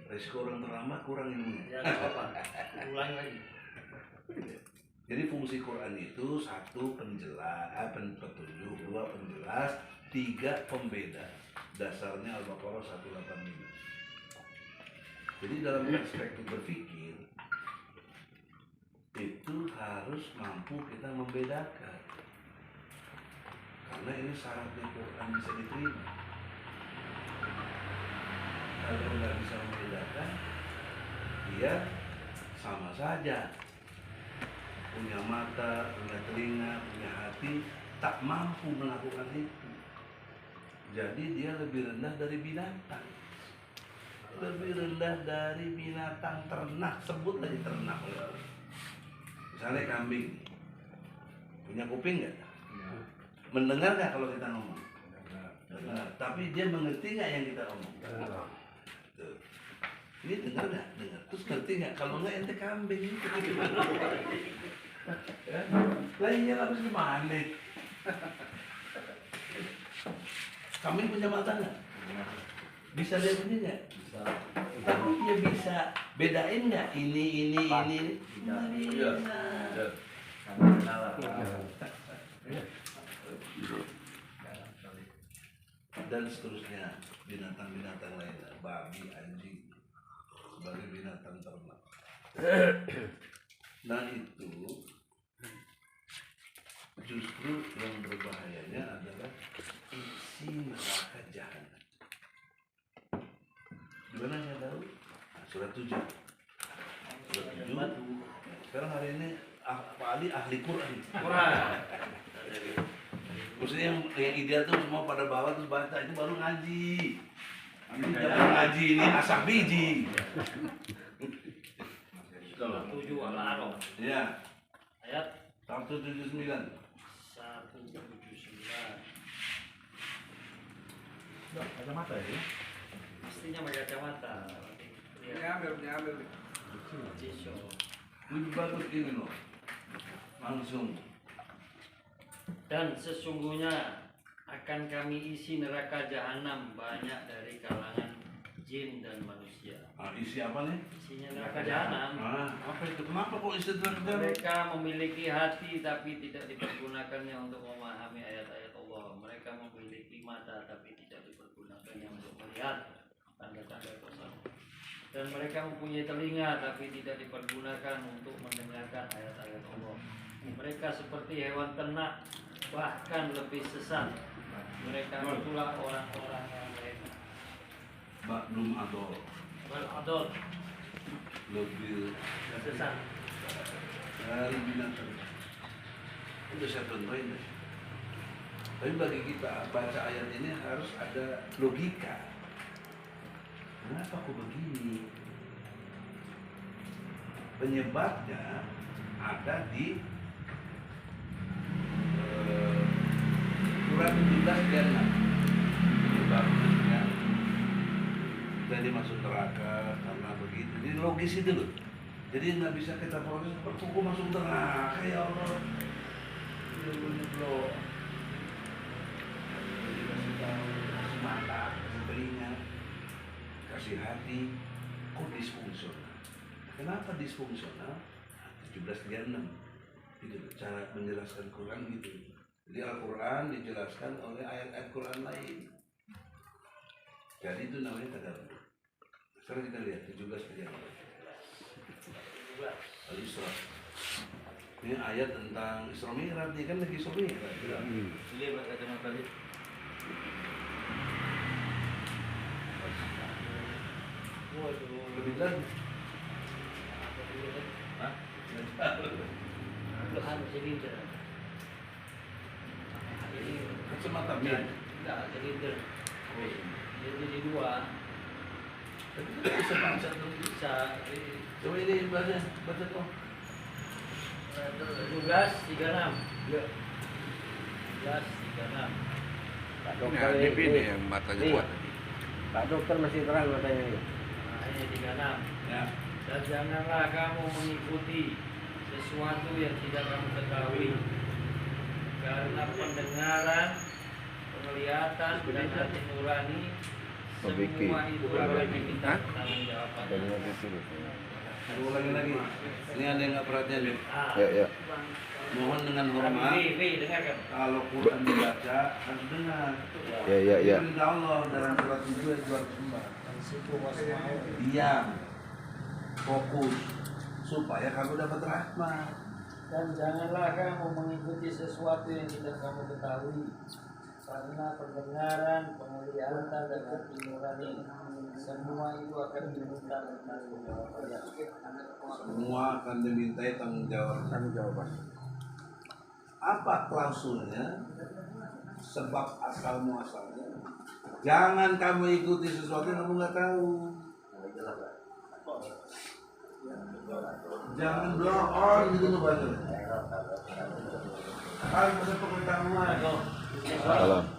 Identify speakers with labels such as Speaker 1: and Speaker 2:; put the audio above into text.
Speaker 1: Resiko orang terlama kurang ilmunya.
Speaker 2: Ya nggak apa-apa. Ulang lagi.
Speaker 1: Jadi fungsi Quran itu 1 petunjuk, 2 penjelas, 3 pembeda. Dasarnya Al-Baqarah 185. Jadi dalam perspektif berpikir itu harus mampu kita membedakan. Karena ini syaratnya Quran bisa diterima. Kalau nggak bisa membedakan, dia sama saja. Punya mata, punya telinga, punya hati, tak mampu melakukan itu. Jadi dia lebih rendah dari binatang. Lebih rendah dari binatang ternak, sebut lagi ternak. Misalnya kambing, punya kuping nggak? Mendengar nggak kalau kita ngomong? Dengar. Tapi dia mengerti nggak yang kita ngomong? Tuh. Ini dengar nggak? Dengar. Terus ngerti nggak? Kalau nggak ente kambing itu gimana? Lah iya harus gimana? Kambing punya mata nggak? Bisa lihat ini nggak? Bisa. Tapi dia bisa bedain nggak? Ini. Nggak bisa. Dan seterusnya binatang-binatang lainnya, babi, anjing, sebagai binatang ternak. Nah itu justru yang berbahayanya adalah isi neraka jahanam. Gimana saya tahu? Nah, surat 7. Surat 7. Sekarang hari ini Pak Ali ahli Quran. Maksudnya yang ideal tuh semua pada bawah terus baca, itu baru ngaji. Ini jangan ngaji, ini asal biji.
Speaker 2: Surat 7 Al-A'raf.
Speaker 1: Ya.
Speaker 2: Ayat
Speaker 1: 179.
Speaker 2: 179.
Speaker 3: Kacamata ya?
Speaker 2: Pastinya pakai kacamata.
Speaker 3: Diambil.
Speaker 2: Jisho.
Speaker 1: Lebih bagus ini loh. Langsung.
Speaker 2: Dan sesungguhnya akan kami isi neraka jahanam banyak dari kalangan jin dan manusia.
Speaker 1: Nah, isi apa nih?
Speaker 2: Isinya neraka jahanam.
Speaker 1: Ah, apa itu? Kenapa kok isi neraka?
Speaker 2: Mereka memiliki hati tapi tidak dipergunakannya untuk memahami ayat-ayat Allah. Mereka memiliki mata tapi tidak dipergunakannya untuk melihat tanda-tanda besar. Dan mereka mempunyai telinga tapi tidak dipergunakan untuk mendengarkan ayat-ayat Allah. Mereka seperti hewan ternak, bahkan lebih sesat. Mereka itulah orang-orang yang mereka
Speaker 1: Belum adol.
Speaker 2: beradol,
Speaker 1: Lebih
Speaker 2: sesat.
Speaker 1: dari binatang. Udah saya contohin deh. Tapi bagi kita baca ayat ini harus ada logika. Kenapa kok begini? Penyebabnya ada di surat 17 dan 6. Penyebabnya jadi masuk neraka karena begitu. Jadi logis itu loh. Jadi nggak bisa kita proses kok masuk neraka ya Allah. Ini belum. Jadi kasih tahu, kasih mata, kasih telinga, kasih hati, kok disfungsional. Kenapa disfungsional? 17:36. Itu cara menjelaskan Quran gitu. Jadi Al-Quran dijelaskan oleh ayat-ayat Quran lain. Jadi itu namanya tadarrub. Sekarang kita lihat 17:36. Al-Isra. Ini ayat tentang Isra Mi'raj, dia kan lagi Isra Mi'raj.
Speaker 2: Ini kacamata tadi.
Speaker 1: Lebih lagi.
Speaker 2: Hah? Harus silinder.
Speaker 1: Kacamata min.
Speaker 2: Tidak silinder. Jadi dua.
Speaker 1: Tapi kita bisa baca tuh.
Speaker 2: Bisa.
Speaker 1: Coba ini baca tuh.
Speaker 2: 17:36.
Speaker 1: Ya.
Speaker 2: 17:36.
Speaker 4: Pak dokter ini yang matanya
Speaker 3: Nih.
Speaker 4: kuat.
Speaker 3: Pak dokter masih terang matanya ini.
Speaker 2: Nah, ini 36.
Speaker 1: Ya.
Speaker 2: Dan janganlah kamu mengikuti sesuatu yang tidak kamu ketahui, karena pendengaran, penglihatan, dan hati nurani semua itu akan diminta pertanggungjawaban
Speaker 1: Ulangi lagi. Ini ada yang nggak perhatian nih.
Speaker 3: Ya.
Speaker 1: Mohon dengan hormat.
Speaker 2: dengarkan.
Speaker 1: Kalau Quran dibaca harus dengar.
Speaker 3: Ya.
Speaker 1: Perintah Allah dalam surat 7 ayat 204. Diam, fokus, supaya kamu dapat rahmat.
Speaker 2: Dan janganlah kamu mengikuti sesuatu yang tidak kamu ketahui, karena pendengaran, penglihatan, dan hati nurani semua itu akan diminta tanggung jawab.
Speaker 1: Semua akan dimintai tanggung jawaban. Apa klausulnya? Sebab asal muasalnya. Jangan kamu ikuti sesuatu yang kamu nggak tahu. Jangan blow on gitu loh, Pak. Kalau masa pengetahuan.
Speaker 3: Salam.